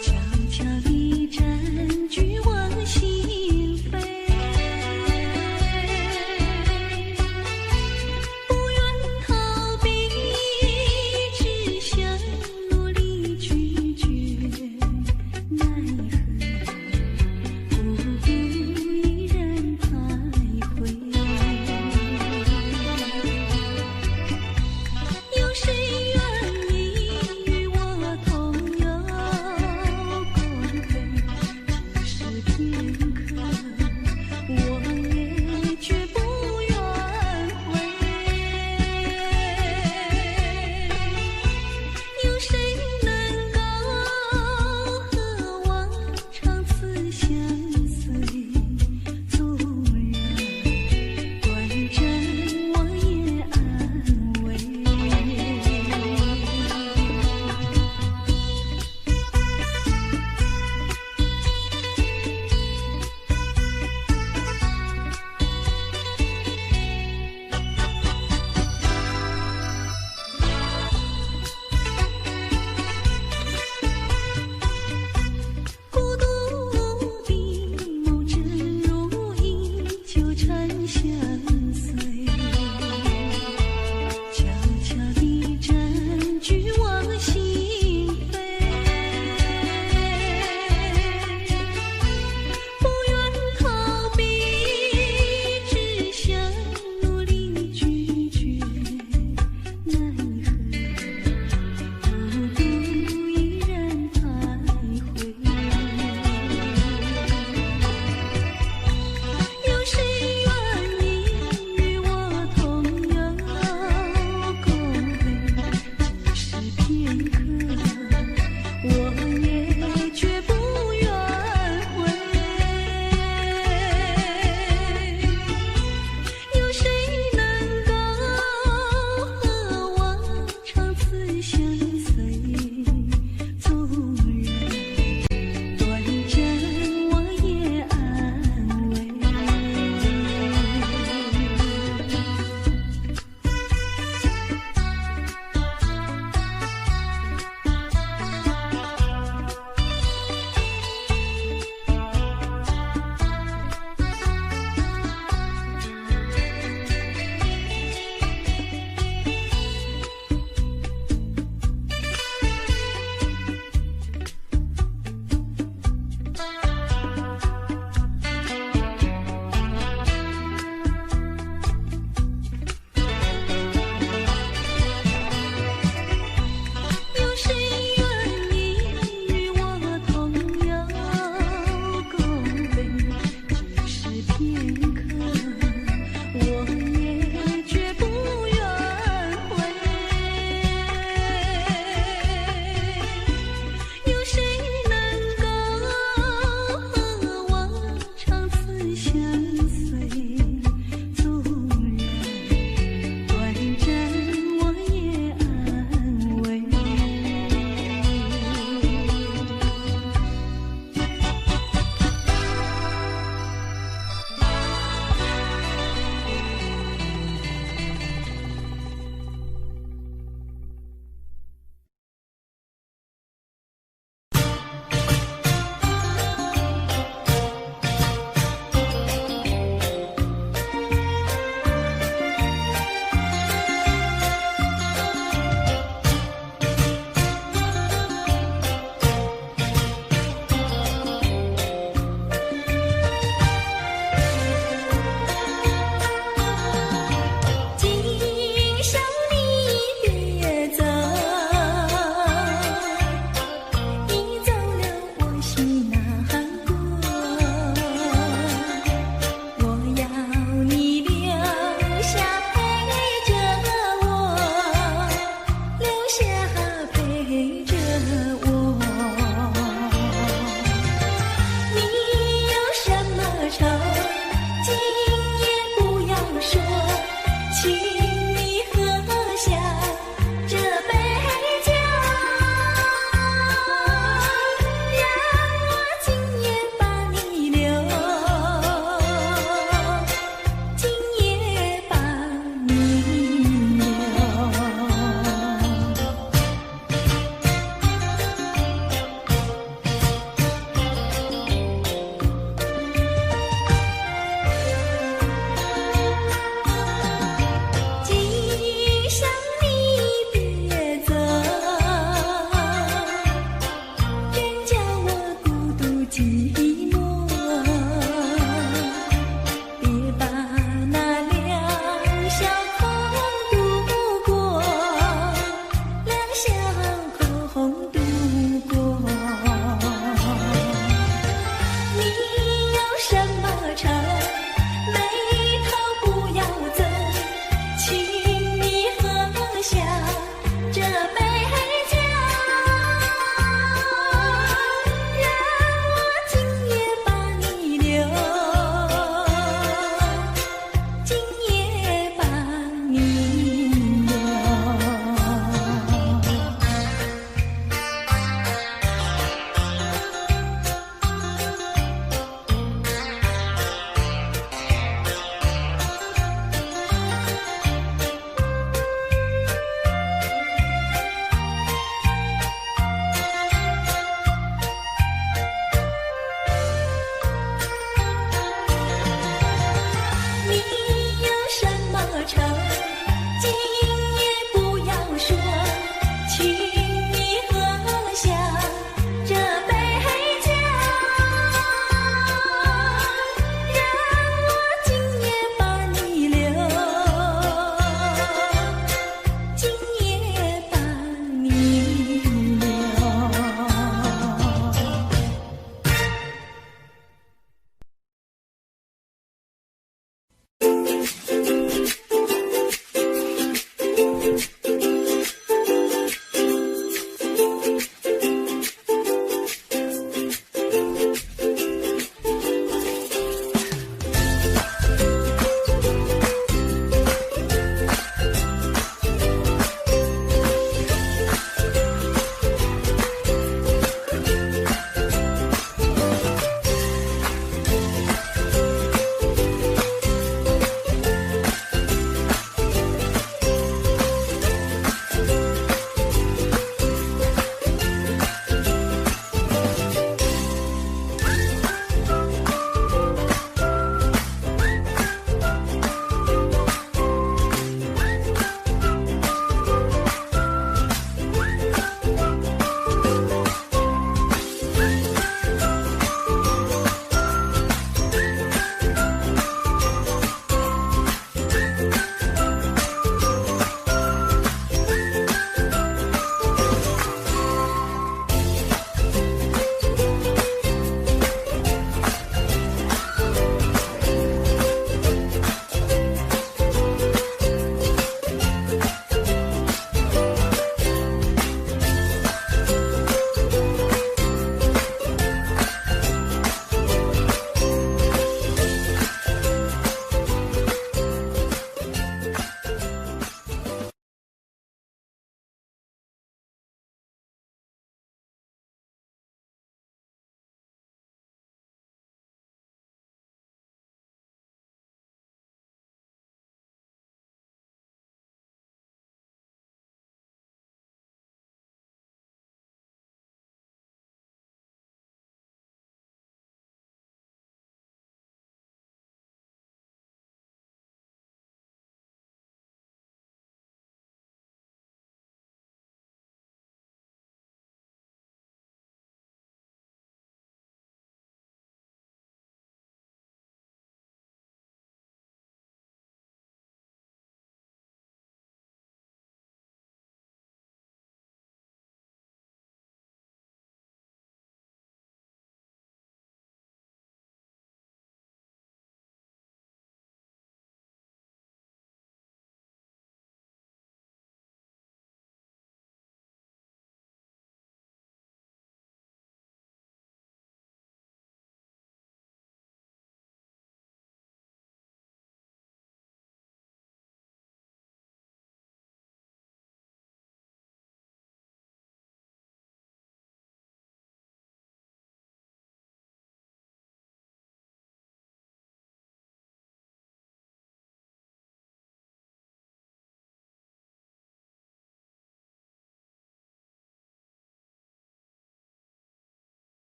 悄悄地占据我心扉。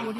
我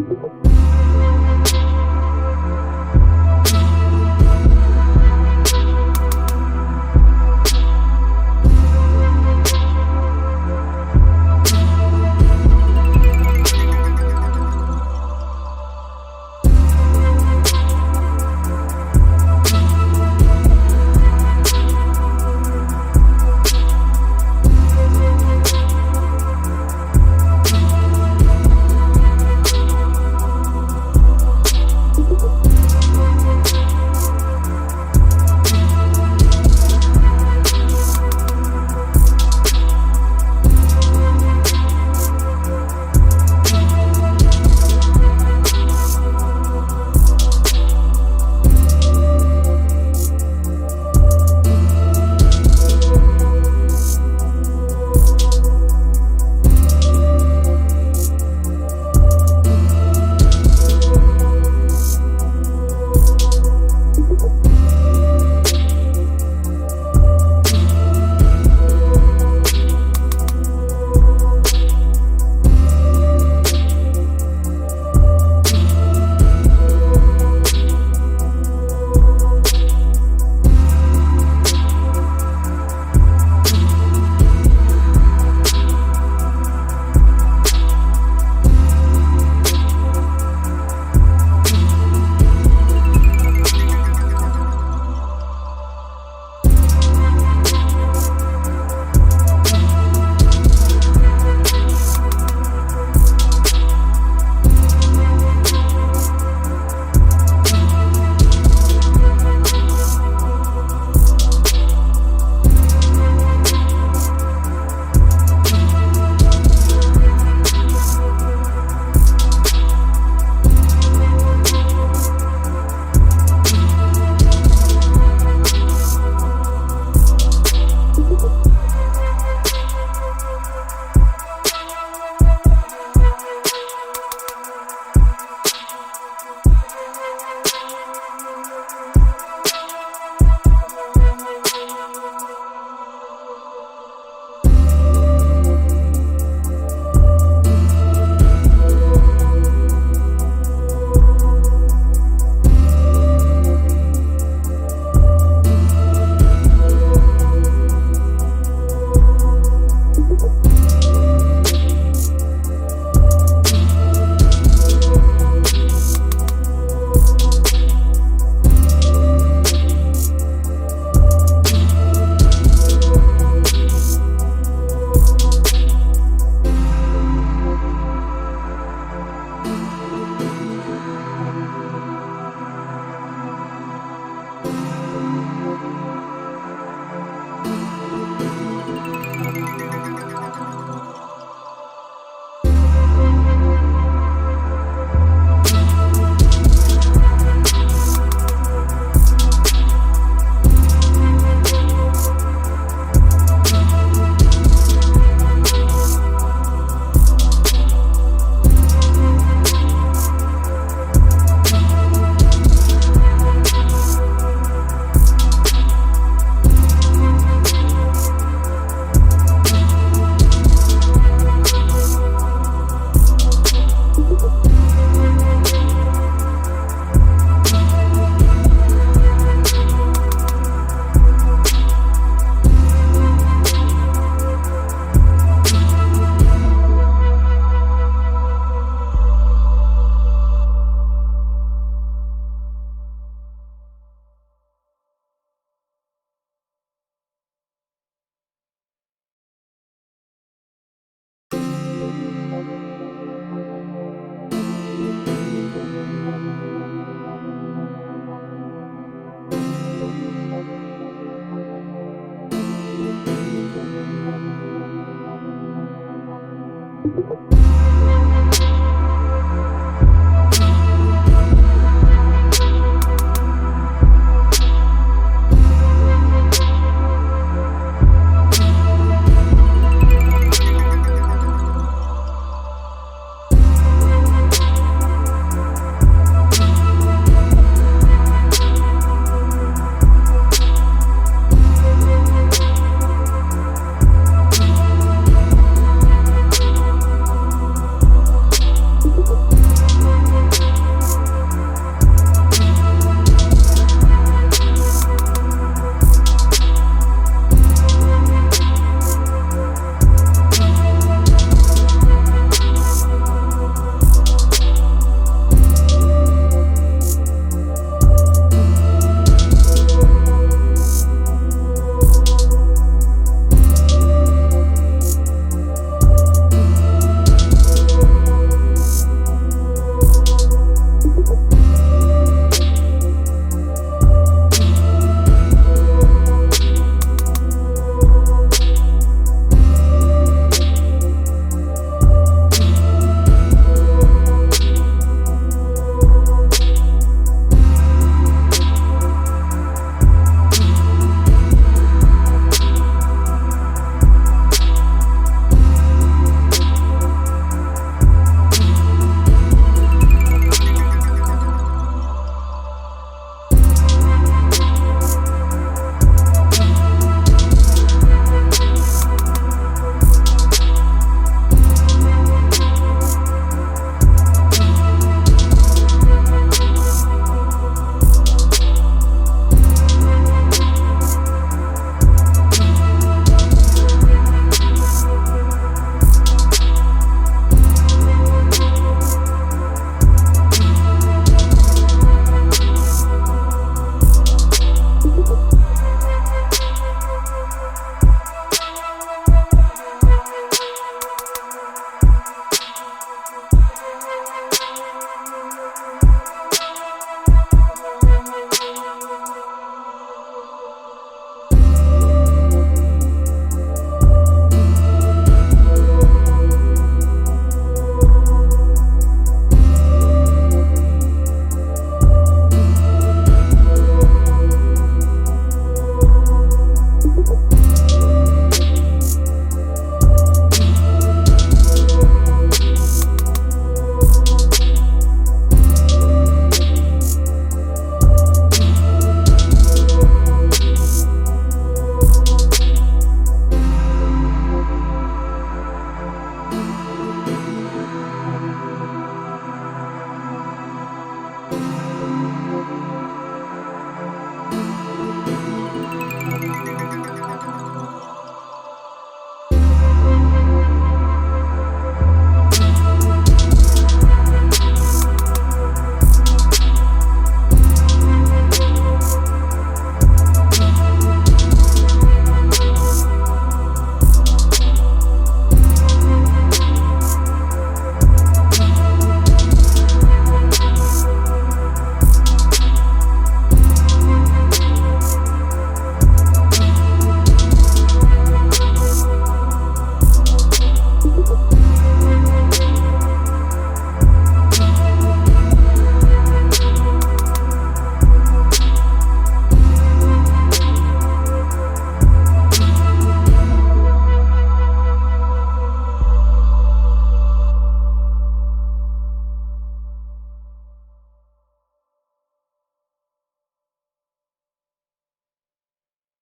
我。